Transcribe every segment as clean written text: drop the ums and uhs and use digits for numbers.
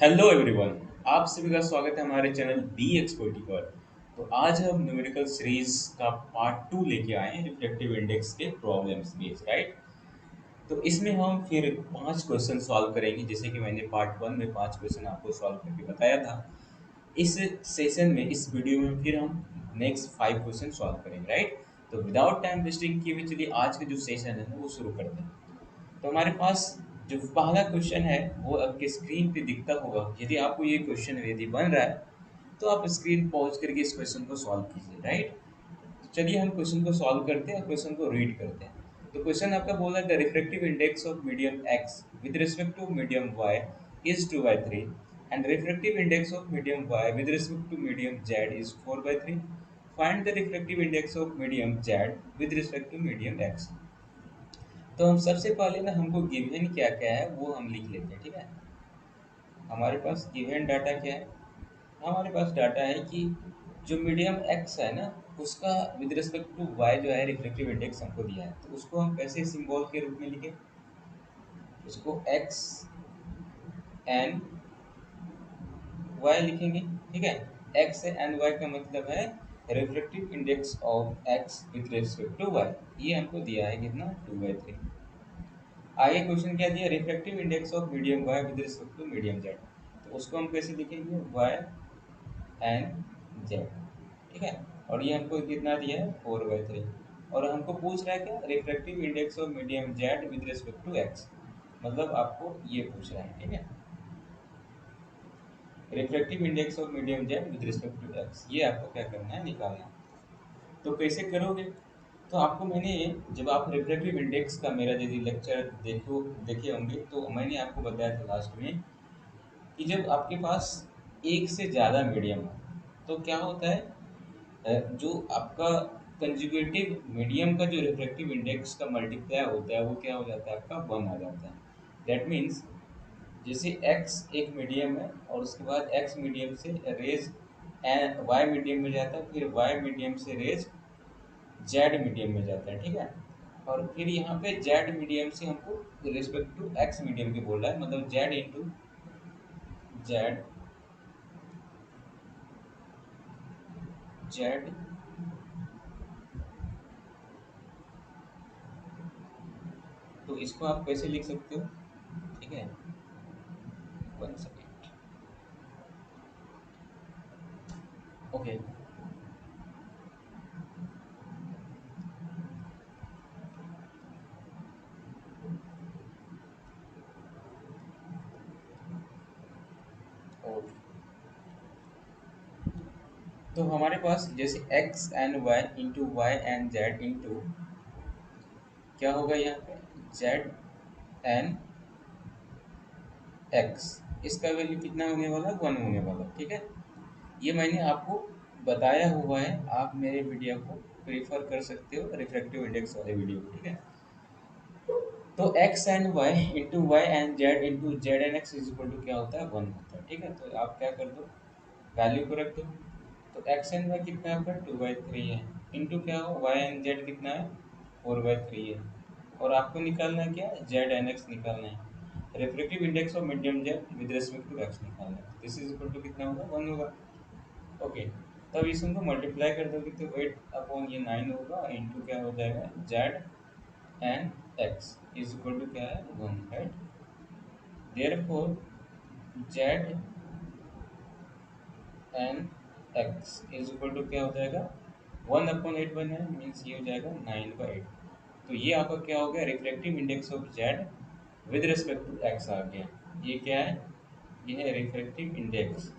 Hello everyone. आप सभी का स्वागत है हमारे चैनल बी एक्सपर्टी पर। तो आज हम न्यूमेरिकल सीरीज का पार्ट 2 लेके आए हैं रिफ्लेक्टिव इंडेक्स के प्रॉब्लम्स बेस्ड, राइट। तो इसमें हम फिर 5 क्वेश्चन सॉल्व करेंगे, जैसे कि मैंने पार्ट 1 में 5 क्वेश्चन आपको सॉल्व करके बताया था। इस सेशन में, इस वीडियो में फिर हम नेक्स्ट 5 क्वेश्चन सॉल्व करेंगे, राइट। तो विदाउट टाइम वेस्टिंग किए हुए चलिए आज का जो सेशन है वो शुरू करते हैं। तो हमारे पास जो पहला क्वेश्चन है वो आपके स्क्रीन पे दिखता होगा। यदि आपको ये क्वेश्चन यदि बन रहा है तो आप स्क्रीन पॉज करके इस क्वेश्चन को सॉल्व कीजिए, राइट। तो चलिए हम क्वेश्चन को सॉल्व करते हैं और क्वेश्चन को रीड करते हैं। तो क्वेश्चन आपका बोल रहा है the refractive index of medium x with respect to medium y is 2/3 and refractive index of medium y with respect to medium z is 4/3। Find the refractive index of medium Z with respect to medium x. तो हम सबसे पहले ना हमको given क्या क्या है वो हम लिख लेते हैं, ठीक है। हमारे पास गिवन डाटा क्या है। हमारे पास डाटा है कि जो मीडियम एक्स है ना, उसका विद रिस्पेक्ट टू वाई जो है रिफ्लेक्टिव इंडेक्स हमको दिया है। तो उसको हम कैसे सिंबल के रूप में लिखें, उसको एक्स एन वाई लिखेंगे, ठीक है। एक्स एन वाई का मतलब है reflective index of x with respect to y. ये हमको दिया है कितना, 2/3। आगे क्वेश्चन क्या दिया, refractive index of medium y with respect to medium z. तो उसको हम कैसे लिखेंगे, वाई एंड जेड, ठीक है। और ये हमको कितना दिया है, 4/3। और हमको पूछ रहा है क्या, refractive index of medium Z with respect to x. मतलब आपको ये पूछ रहा है, ठीक है। Refractive index of medium Z with respect to x, ये आपको क्या करना है, निकालना है। तो कैसे करोगे, तो आपको मैंने, जब आप रिफ्रैक्टिव इंडेक्स का मेरा यदि लेक्चर देखे होंगे तो मैंने आपको बताया था लास्ट में कि जब आपके पास एक से ज़्यादा मीडियम हो तो क्या होता है, जो आपका कंजुगेटिव मीडियम का जो रिफ्रैक्टिव इंडेक्स का मल्टीप्लाई होता है वो क्या हो जाता है, आपका 1 आ जाता है। दैट मीन्स जैसे x एक मीडियम है और उसके बाद x मीडियम से रेज एंड y मीडियम में जाता है, फिर y मीडियम से रेज जेड मीडियम में जाता है, ठीक है। और फिर यहाँ पे जेड मीडियम से हमको रिस्पेक्ट टू एक्स मीडियम के बोल रहा है, मतलब जेड इंटू जेड, जेड तो इसको आप कैसे लिख सकते हो, ठीक है। 1 सेकेंड, ओके। ओके, तो हमारे पास जैसे x and y into y and z into क्या होगा यहाँ पे, जेड एंड एक्स, इसका वैल्यू कितना होने वाला, 1 होने वाला, ठीक है। ये मैंने आपको बताया हुआ है, आप मेरे वीडियो को प्रेफर कर सकते हो, रिफ्रैक्टिव इंडेक्स वाले वीडियो को, ठीक है। तो x and y into y and z into z and x is equal to क्या होता है, 1 होता है, ठीक है। तो आप क्या कर दो, वैल्यू को रख दो। तो एक्स एंड वाई कितना है आपका, 2/3 है, इंटू क्या हो, वाई एंड जेड कितना है, 4/3 है। और आपको निकालना है क्या, जेड एंड एक्स निकालना है। Refractive index of medium Z with respect to x निकालना है। दिस इज इक्वल टू कितना होगा, 1 होगा, ओके। तब इसको मल्टीप्लाई कर दोगे तो 8/9 होगा, इंटू क्या हो जाएगा, z and x is equal to क्या है, 1, right. Therefore z and x is equal to क्या हो जाएगा, 1/8/9 मीन्स ये हो जाएगा 9/8। तो ये आपका क्या हो गया, reflective index of Z with respect to X आ गया। ये क्या है, ये है रिफ्लेक्टिव इंडेक्स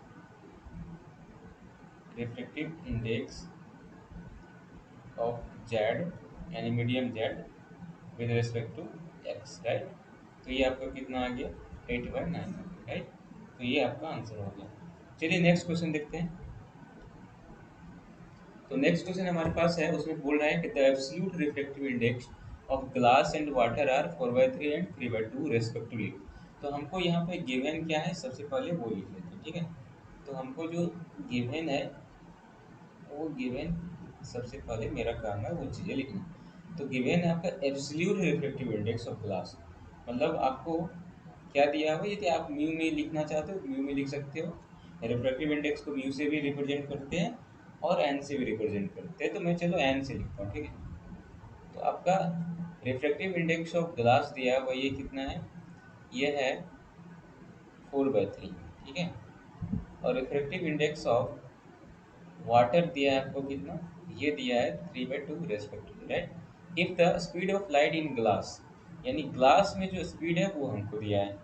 ऑफ जेड यानी medium Z with respect to X, right. तो ये आपका कितना आ गया, 8/9 आ गया, राइट। तो ये आपका आंसर हो गया। चलिए नेक्स्ट क्वेश्चन देखते हैं। तो नेक्स्ट क्वेश्चन हमारे पास है, उसमें बोल रहा है कि the absolute reflective index of glass and water are 4/3 and 3/2 respectively. तो हमको यहाँ पे गिवन क्या है, सबसे पहले वो लिख लेते हैं, ठीक है। तो हमको जो गिवन है वो गिवन, सबसे पहले मेरा काम है वो चीज़ें लिखना। तो गिवन है आपका absolute reflective index of glass, मतलब आपको क्या दिया हुआ, यदि आप म्यू में लिखना चाहते हो म्यू में लिख सकते हो। रिफ्रैक्टिव इंडेक्स को म्यू से भी रिप्रेजेंट करते हैं और एन से भी रिप्रेजेंट करते हैं, तो मैं चलो एन से लिखता हूँ, ठीक है। तो आपका रिफ्रैक्टिव इंडेक्स ऑफ ग्लास दिया हुआ ये कितना है, ये है 4/3, ठीक है। और रिफ्रैक्टिव इंडेक्स ऑफ वाटर दिया है आपको कितना, ये दिया है 3/2 respectively, right. If the speed of light in glass, यानी ग्लास में जो स्पीड है वो हमको दिया है,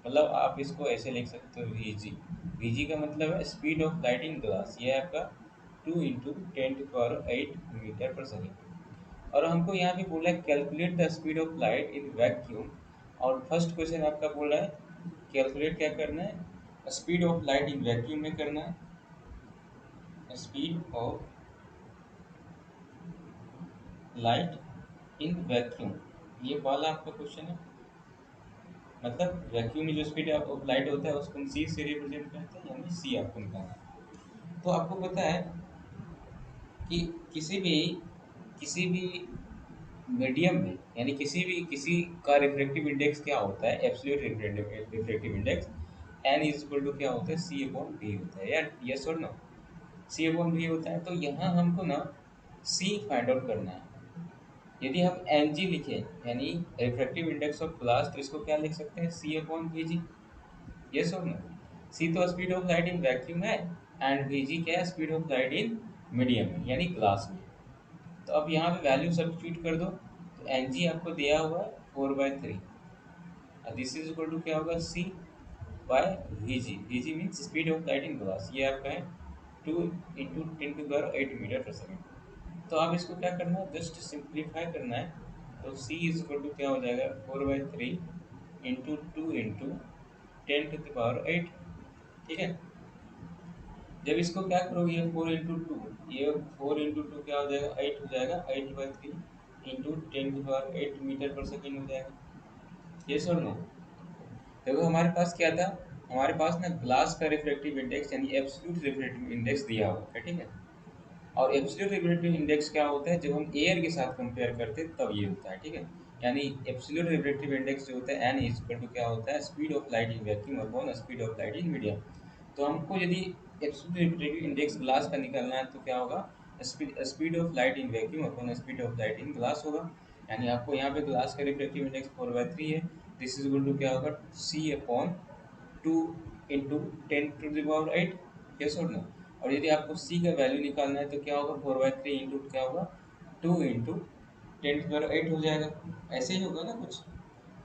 मतलब आप इसको ऐसे लिख सकते हो वीजी। वीजी का मतलब है speed of light in glass, ये है आपका 2 × 10⁸ मीटर पर सेकेंड। और हमको यहाँ पे बोला है calculate the speed of light in vacuum. और फर्स्ट क्वेश्चन आपका बोल रहा है कैलकुलेट क्या करना है, speed of light in vacuum में करना है, speed of light in vacuum, ये वाला आपका क्वेश्चन है। मतलब वैक्यूम में जो स्पीड ऑफ लाइट होता है उसको हम सी से रिप्रेजेंट करते हैं, यानी सी आपको निकालना है। तो आपको पता है कि किसी भी मीडियम में, यानी किसी का रिफ्रैक्टिव इंडेक्स क्या होता है, absolute refractive index n is equal to क्या होता है, सी अपॉन वी होता है यार, यस और नो। सी अपॉन वी होता है, तो यहाँ हमको ना सी फाइंड आउट करना है। यदि हम एन जी लिखें यानी रिफ्रैक्टिव इंडेक्स ऑफ ग्लास, तो इसको क्या लिख सकते हैं, सी अपॉन वी जी, यस और नो। सी तो speed of light in vacuum है, एंड वी जी क्या है, speed of light in medium में यानी ग्लास में। तो अब यहाँ पे वैल्यू सब्स्टिट्यूट कर दो, तो एन जी आपको दिया हुआ है 4/3, दिस इज इक्वल टू क्या होगा, C by V G. V G means speed of light in glass, ये आपका है 2 × 10⁸मीटर पर सेकेंड। तो आप इसको क्या करना है, जस्ट सिंप्लीफाई करना है। तो c इज इक्वल टू क्या हो जाएगा, 4/3 इंटू 2 × 10⁸, ठीक है। जब इसको क्या करोगे, ये 4 × 2, ये 4 × 2 क्या हो जाएगा, 8 हो जाएगा, 8/3 इंटू 10⁸ मीटर पर सेकेंड हो जाएगा, ये सर नो। देखो हमारे पास क्या था, हमारे पास ना ग्लास का रिफ्रैक्टिव इंडेक्स यानी एब्सोल्यूट रिफ्रैक्टिव इंडेक्स दिया हुआ है, ठीक है। और एब्सोल्यूट रिफ्रैक्टिव इंडेक्स क्या होता है, जब हम एयर के साथ कंपेयर करते हैं तब ये होता है, ठीक है। यानी एब्सोल्यूट रिफ्रैक्टिव इंडेक्स जो होता है एन इज इक्वल टू क्या होता है, speed of light in vacuum upon speed of light in medium. तो हमको यदि एब्सोल्यूट रिफ्रैक्टिव इंडेक्स ग्लास का निकालना है तो क्या होगा, speed of light in vacuum upon speed of light in glass होगा। यानी आपको यहाँ पे ग्लास का रिफ्रैक्टिव इंडेक्स 4/3 है, दिस इज इक्वल टू क्या होगा, सी अपॉन 2 × 10⁸, यस और नो। और यदि आपको सी का वैल्यू निकालना है तो क्या होगा, 4/3 इंटू क्या होगा, 2 × 10⁸ हो जाएगा। ऐसे ही होगा ना कुछ,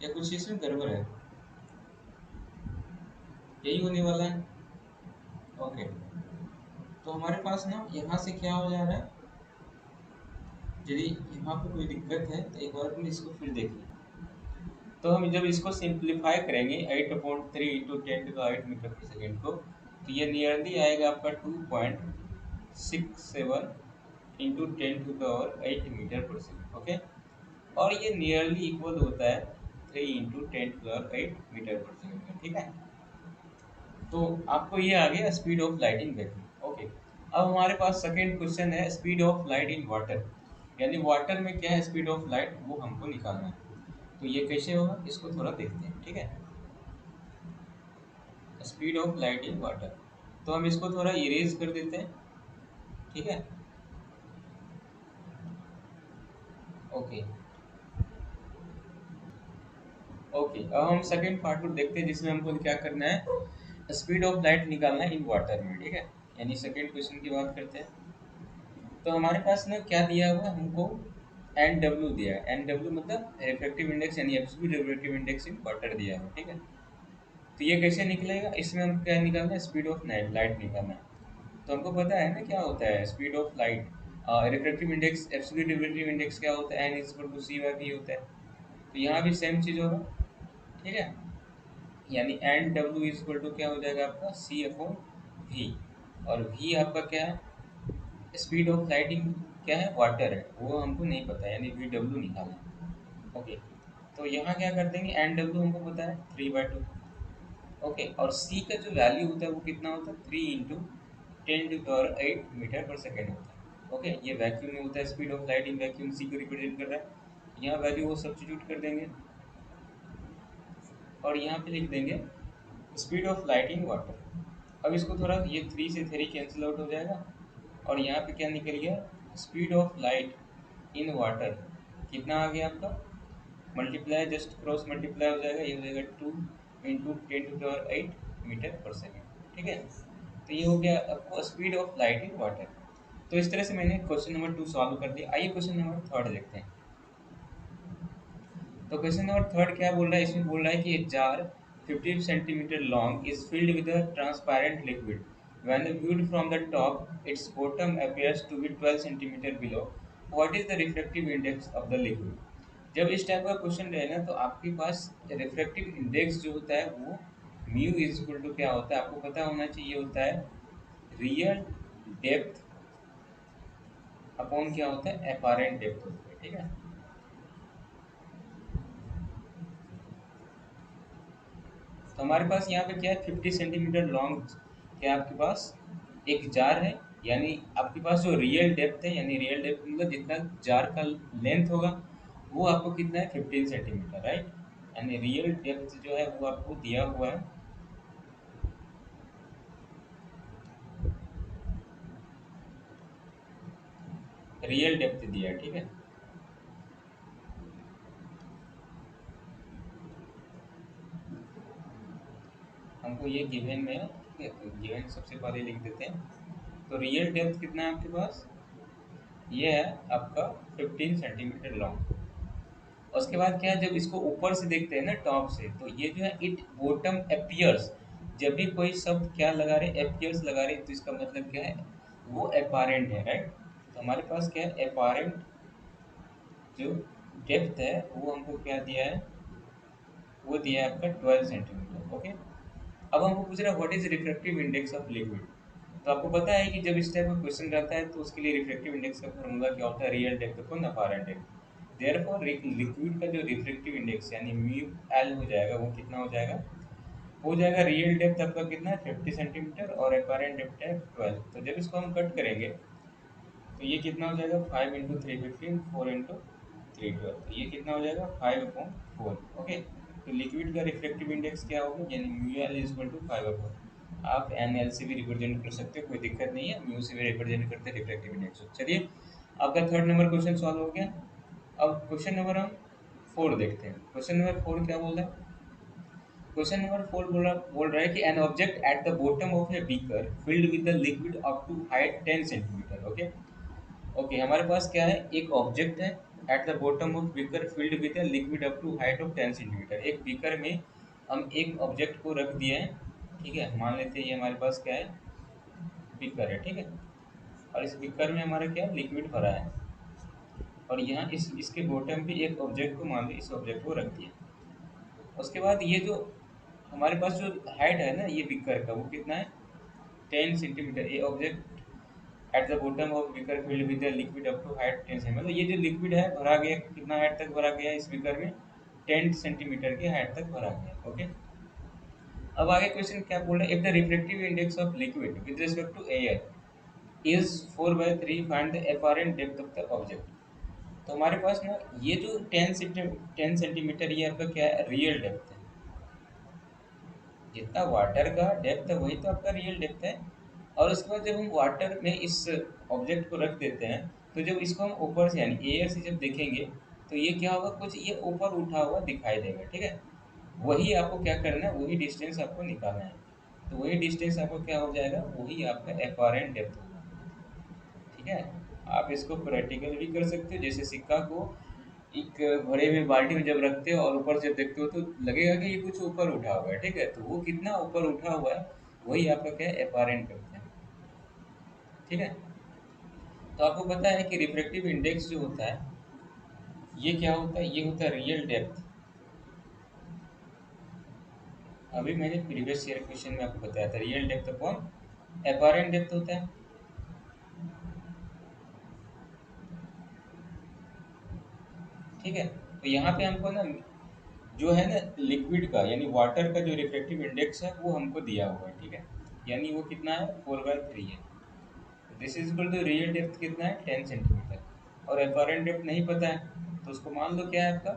या कुछ इसमें गड़बड़ है, यही होने वाला है। ओके, तो हमारे पास ना यहाँ से क्या हो जा रहा है, यदि यहाँ पे कोई दिक्कत है तो एक बार फिर इसको फिर देखिए। तो हम जब इसको सिंप्लीफाई करेंगे 8/3 इंटू 10⁸ मीटर पर सेकेंड को, तो ये नियरली आएगा आपका 2.67 इंटू 10⁸ मीटर पर सेकेंड, ओके। और ये नियरली इक्वल होता है 3 × 10⁸ मीटर पर सेकेंड में, ठीक है। तो आपको ये आ गया speed of light in vacuum, okay. अब हमारे पास सेकेंड क्वेश्चन है speed of light in water, यानी वाटर में क्या है स्पीड ऑफ लाइट, वो हमको निकालना है। तो ये कैसे होगा, इसको थोड़ा देखते हैं, ठीक है। Speed of light in water, तो हम इसको थोड़ा इरेज कर देते हैं, ठीक है। ओके ओके, अब हम सेकेंड पार्ट को देखते हैं जिसमें हमको क्या करना है, स्पीड ऑफ लाइट निकालना है इन वाटर में, ठीक है। यानी सेकेंड क्वेश्चन की बात करते हैं। तो हमारे पास ना क्या दिया हुआ है हमको, एन डब्ल्यू दिया है, एन डब्ल्यू मतलब रिफ्रैक्टिव इंडेक्स यानी absolute refractive index in water दिया हुआ है, ठीक है। तो ये कैसे निकलेगा, इसमें हम क्या निकालना है, स्पीड ऑफ लाइट निकालना है। तो हमको पता है ना क्या होता है speed of light, refractive index absolute refractive index क्या होता है, n is equal to c by v होता है। तो यहाँ भी सेम चीज़ होगा, ठीक है। यानी एन डब्ल्यू इज इक्वल टू क्या हो जाएगा आपका, सी अपॉन वी। और वी आपका क्या है, स्पीड ऑफ लाइटिंग क्या है, वाटर है, वो हमको नहीं पता, यानी वी डब्ल्यू निकालना है, ओके। तो यहाँ क्या कर देंगे, एन डब्ल्यू हमको पता है 3/2, ओके। और सी का जो वैल्यू होता है वो कितना होता है, 3 × 10⁸ मीटर पर सेकेंड होता है, ओके। ये वैक्यूम में होता है, speed of light in vacuum C को रिप्रेजेंट कर रहा है, यहाँ वैल्यू वो सब्स्टिट्यूट कर देंगे। और यहाँ पे लिख देंगे speed of light in water. अब इसको थोड़ा ये 3 से 3 कैंसिल आउट हो जाएगा और यहाँ पे क्या निकल गया, speed of light in water कितना आ गया आपका, मल्टीप्लाई जस्ट क्रॉस मल्टीप्लाई हो जाएगा, ये हो जाएगा 2 × 10⁸ मीटर पर सेकेंड। ठीक है, तो ये हो गया आपको speed of light in water. तो इस तरह से मैंने क्वेश्चन नंबर 2 सॉल्व कर दिया। आइए क्वेश्चन नंबर 3 देखते हैं। तो क्वेश्चन नंबर 3 क्या बोल रहा है, इसमें बोल रहा है कि एक jar 50 centimetre long is filled with a transparent liquid when viewed from the top its bottom appears to be 12 centimetre below, what is the refractive index of the liquid। जब इस टाइप का क्वेश्चन रहे ना तो आपके पास refractive index जो होता है वो म्यू इज इक्वल टू क्या होता है आपको पता होना चाहिए, होता है रियल डेप्थ अपॉन क्या होता है एपारेंट डेप्थ होता है। ठीक है, तो हमारे पास यहाँ पे क्या है 50 सेंटीमीटर लॉन्ग क्या आपके पास एक जार है, यानी आपके पास जो रियल डेप्थ है, यानी रियल डेप्थ मतलब जितना जार का लेंथ होगा वो आपको कितना है 15 सेंटीमीटर, राइट। यानी रियल डेप्थ जो है वो आपको दिया हुआ है, रियल डेप्थ दिया है। ठीक है, हमको ये गिवन में है, ठीक है, तो गिवन सबसे पहले लिख देते हैं। तो रियल डेप्थ कितना है आपके पास, ये है आपका 15 सेंटीमीटर लॉन्ग। उसके बाद क्या है, जब इसको ऊपर से देखते हैं ना टॉप से, तो ये जो है इट बॉटम एपियर्स, जब भी कोई शब्द क्या लगा रहे एपियर्स लगा रहे तो इसका मतलब क्या है वो एपारेंट है, राइट। तो हमारे पास क्या है एपारेंट जो डेप्थ है वो हमको क्या दिया है, वो दिया है आपका 12 सेंटीमीटर। ओके, अब हमको पूछ रहा है what is refractive index of liquid. तो आपको पता है कि जब इस टाइप का क्वेश्चन रहता है तो उसके लिए रिफ्रैक्टिव इंडेक्स का फॉर्मूला क्या होता है, real depth upon apparent depth. Therefore liquid का जो रिफ्रैक्टिव इंडेक्स यानी म्यू एल हो जाएगा, वो कितना हो जाएगा, हो जाएगा रियल डेप्थ आपका कितना है 50 सेंटीमीटर और अपारेंट डेप्थ है 12। तो जब इसको हम कट करेंगे तो ये कितना हो जाएगा 5 × 3 15 4 × 3 12, तो ये कितना हो जाएगा 5/4। ओके, तो लिक्विड का रिफ्रैक्टिव इंडेक्स क्या होगा, यानी mu l is equal to 5/4। आप एन एल से भी रिप्रेजेंट कर सकते हो, कोई दिक्कत नहीं है, म्यू से भी रिप्रेजेंट करते हैं रिफ्रैक्टिव इंडेक्स। चलिए, आपका थर्ड नंबर क्वेश्चन सॉल्व हो गया। अब क्वेश्चन नंबर हम 4 देखते हैं। क्वेश्चन नंबर 4 क्या बोल रहा है, क्वेश्चन नंबर 4 बोल रहा है कि an object at the bottom of a beaker filled with the liquid up to height 10 centimetre. Okay, okay, हमारे पास क्या है एक ऑब्जेक्ट है at the bottom of beaker filled with a liquid up to height of 10 centimetre. एक beaker में हम एक ऑब्जेक्ट को रख दिए हैं, ठीक है, मान लेते हैं ये हमारे पास क्या है बीकर है, ठीक है, और इस बीकर में हमारा क्या है लिक्विड भरा है, और यहाँ इस इसके बॉटम पे एक ऑब्जेक्ट को मान ली, इस ऑब्जेक्ट को रख दिया। उसके बाद ये जो हमारे पास जो हाइट है ना ये बीकर का वो कितना है 10 सेंटीमीटर। ये object at the bottom of beaker filled with the liquid up to height 10 centimetre, मतलब ये जो लिक्विड है भरा गया कितना हाइट तक भरा गया इस बीकर में 10 सेंटीमीटर के हाइट तक भरा गया। ओके, अब आगे क्वेश्चन क्या बोल रहा है, if the refractive index of liquid with respect to air is 4/3 find the apparent depth of the object. तो हमारे पास ना ये जो 10 सेंटीमीटर ये आपका क्या है रियल डेप्थ है, जितना वाटर का डेप्थ है वही तो आपका रियल डेप्थ है। और उसके बाद जब हम वाटर में इस ऑब्जेक्ट को रख देते हैं तो जब इसको हम ऊपर से यानी एयर से जब देखेंगे तो ये क्या होगा कुछ ये ऊपर उठा हुआ दिखाई देगा, ठीक है। वही आपको क्या करना है, वही डिस्टेंस आपको निकालना है। तो वही डिस्टेंस आपको क्या हो जाएगा, वही आपका एपारेंट डेप्थ होगा। ठीक है, आप इसको प्रैक्टिकल भी कर सकते हो, जैसे सिक्का को एक भरे हुए बाल्टी में जब रखते हो और ऊपर से जब देखते हो तो लगेगा कि ये कुछ ऊपर उठा हुआ है, ठीक है, तो वो कितना ऊपर उठा हुआ है वही आपका क्या है एपारेंट डेप्थ है। ठीक है, तो आपको पता है कि रिफ्रैक्टिव इंडेक्स जो होता है ये क्या होता है, ये होता है रियल डेप्थ। अभी मैंने प्रीवियस ईयर क्वेश्चन में आपको बताया था रियल डेप्थ अपॉन एपारेंट डेप्थ होता है। ठीक है, तो यहाँ पे हमको ना जो है ना लिक्विड का यानी वाटर का जो रिफ्रैक्टिव इंडेक्स है वो हमको दिया हुआ है, ठीक है, यानी वो कितना है 4/3 है। This is equal to real depth कितना है 10 सेंटीमीटर और एपरेंट डेप्थ नहीं पता है तो उसको मान लो क्या है आपका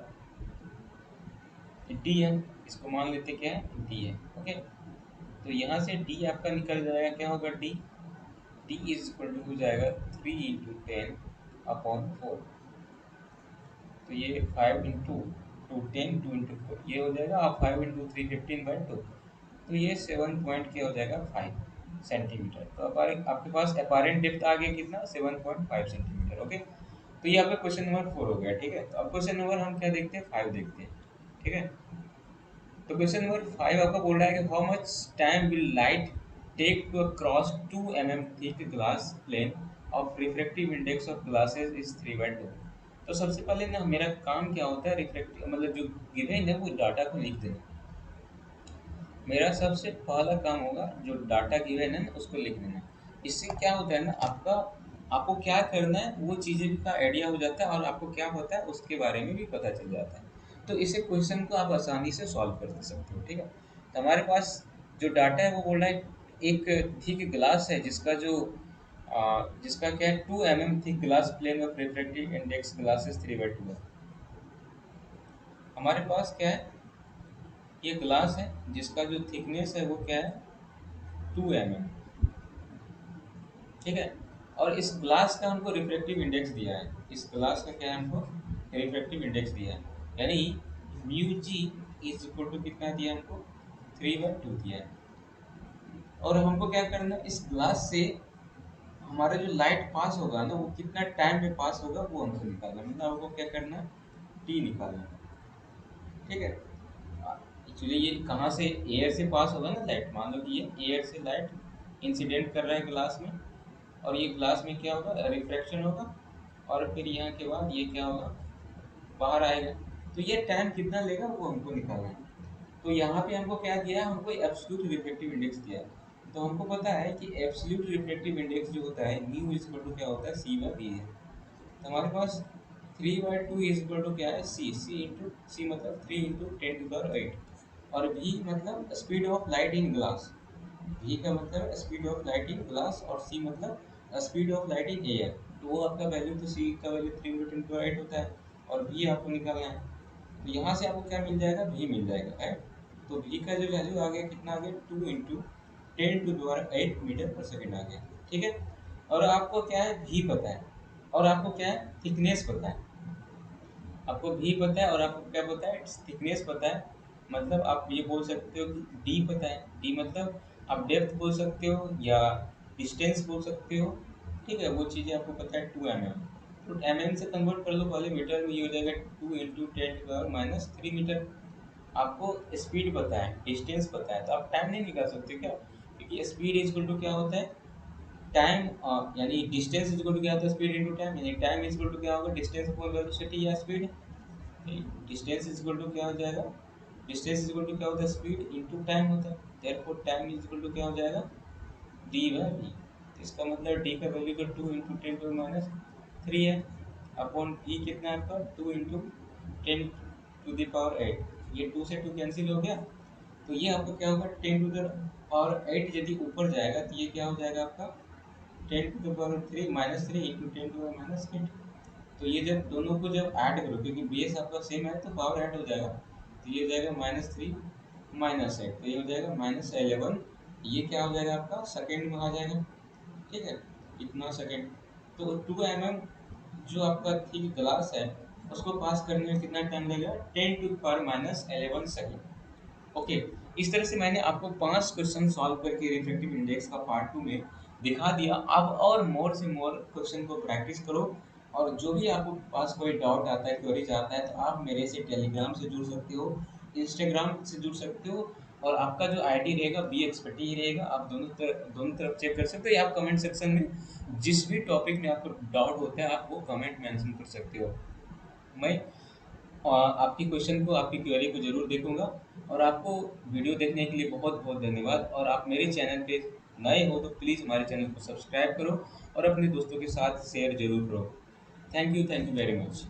डी है, इसको मान लेते क्या है, डी है। ओके, तो यहाँ से डी आपका निकल जाएगा, क्या होगा d, d is equal to हो जाएगा 3 × 10/4। तो ये 5 × 2 10 2 × 4 ये हो जाएगा, और 5 × 3 15/2, तो ये 7 पॉइंट क्या हो जाएगा 5 सेंटीमीटर। तो आपके पास अपारेंट डेप्थ आ गया कितना, 7.5 सेंटीमीटर। ओके, तो ये आपका क्वेश्चन नंबर 4 हो गया। ठीक है, तो अब क्वेश्चन नंबर हम क्या देखते हैं, 5 देखते हैं। ठीक है, तो क्वेश्चन नंबर 5 आपका बोल रहा है कि how much time will light take to cross 2 mm thick glass plane of refractive index of glasses is 3/2। तो सबसे पहले ना मेरा काम क्या होता है, रिफ्रैक्टिव मतलब जो गिवन है वो डाटा को लिख देना। मेरा सबसे पहला काम होगा जो डाटा गिवन है ना उसको लिख देना। इससे क्या होता है ना, आपको क्या करना है वो चीज़ें का आइडिया हो जाता है, और आपको क्या होता है उसके बारे में भी पता चल जाता है। तो इसे क्वेश्चन को आप आसानी से सॉल्व कर सकते हो। ठीक है, तो हमारे पास जो डाटा है वो बोल रहा है एक थिक ग्लास है जिसका क्या है 2 mm thick glass plane of refractive index glasses 3/2 है। हमारे पास क्या है, ये ग्लास है जिसका जो थिकनेस है वो क्या है 2 mm। ठीक है, और इस ग्लास का हमको रिफ्रैक्टिव इंडेक्स दिया है, इस ग्लास का क्या है हमको रिफ्रैक्टिव इंडेक्स दिया है, यानी mu g is equal to कितना दिया हमको 3/2 दिया है। और हमको क्या करना है, इस ग्लास से हमारा जो लाइट पास होगा ना वो कितना टाइम में पास होगा वो हमको निकालना है। मतलब हमको क्या करना है, टी निकालना है। ठीक है, एक्चुअली ये कहाँ से, एयर से पास होगा ना लाइट, मान लो कि ये एयर से लाइट इंसिडेंट कर रहा है ग्लास में, और ये ग्लास में क्या होगा रिफ्रैक्शन होगा, और फिर यहाँ के बाद ये क्या होगा बाहर आएगा। तो ये टाइम कितना लेगा वो हमको निकालना है। तो यहाँ पे हमको क्या दिया है, हमको एब्सोल्यूट रिफ्रैक्टिव इंडेक्स दिया है। तो हमको पता है कि एब्सोल्यूट रिफ्रैक्टिव इंडेक्स जो होता है न्यू इज इक्वल टू क्या होता है C/V है। तो हमारे पास 3/2 इज इक्वल टू क्या है सी मतलब 3 × 10⁸ और v मतलब speed of light in glass. v का मतलब speed of light in glass, और c मतलब speed of light in air. तो वो आपका वैल्यू, तो c का वैल्यू 3 × 10⁸ होता है, और v आपको निकालना है। तो यहाँ से आपको क्या मिल जाएगा, v मिल जाएगा, राइट। तो v का जो वैल्यू आ गया कितना आ गया 2 × 10⁸ मीटर पर सेकेंड आ गया। ठीक है, और आपको क्या है v पता है, और आपको क्या है थिकनेस पता है। आपको भी पता है और आपको क्या पता है, थिकनेस पता है। मतलब आप ये बोल सकते हो कि डी पता है, डी मतलब आप डेप्थ बोल सकते हो या डिस्टेंस बोल सकते हो। ठीक है, वो चीज़ें आपको पता है 2 mm। तो mm से कन्वर्ट कर लो पहले मीटर में, ये हो जाएगा 2 × 10⁻³ मीटर। आपको स्पीड पता है, डिस्टेंस पता है, तो आप टाइम नहीं निकाल सकते क्या, क्योंकि स्पीड इज इक्वल टू क्या होता है टाइम, यानी डिस्टेंस इज इक्वल टू क्या होता है स्पीड इनटू टाइम, यानी टाइम इज इक्वल टू क्या होगा डिस्टेंस अपॉन वेलोसिटी या speed. Distance is equal to क्या हो जाएगा, डिस्टेंस इज इक्वल टू क्या होता है स्पीड इनटू टाइम होता है। Therefore time is equal to क्या हो जाएगा d/v। तो इसका मतलब d का वैल्यू तो 2 × 10⁻³ है, अपॉन v कितना है आपका 2 × 10⁸ ये 2 से 2 कैंसिल हो गया। तो ये आपको क्या होगा 10⁸ यदि ऊपर जाएगा तो ये क्या हो जाएगा आपका 10⁻³ -3 × 10⁻⁸। तो ये जब दोनों को जब ऐड करो, क्योंकि बेस आपका सेम है तो पावर ऐड हो जाएगा। तो ये हो जाएगा -3 -8, तो ये हो जाएगा -11। ये क्या हो जाएगा आपका सेकेंड में आ जाएगा। ठीक है, इतना सेकेंड। तो 2 mm जो आपका थिक ग्लास है उसको पास करने में कितना टाइम लगेगा 10⁻⁻11 सेकेंड। ओके, इस तरह से मैंने आपको 5 क्वेश्चन सॉल्व करके रिफ्रैक्टिव इंडेक्स का पार्ट 2 में दिखा दिया। अब और मोर से मोर क्वेश्चन को प्रैक्टिस करो, और जो भी आपको पास कोई डाउट आता है, क्वेरीज आता है, तो आप मेरे से टेलीग्राम से जुड़ सकते हो, इंस्टाग्राम से जुड़ सकते हो, और आपका जो आईडी रहेगा बी एक्सपर्टी ही रहेगा। आप दोनों तरफ चेक कर सकते हो, या आप कमेंट सेक्शन में जिस भी टॉपिक में आपको डाउट होता है आप वो कमेंट मेंशन कर सकते हो। मैं आपकी क्वेश्चन को, आपकी क्वेरी को ज़रूर देखूंगा। और आपको वीडियो देखने के लिए बहुत बहुत धन्यवाद। और आप मेरे चैनल पे नए हो तो प्लीज़ हमारे चैनल को सब्सक्राइब करो, और अपने दोस्तों के साथ शेयर जरूर करो। Thank you very much.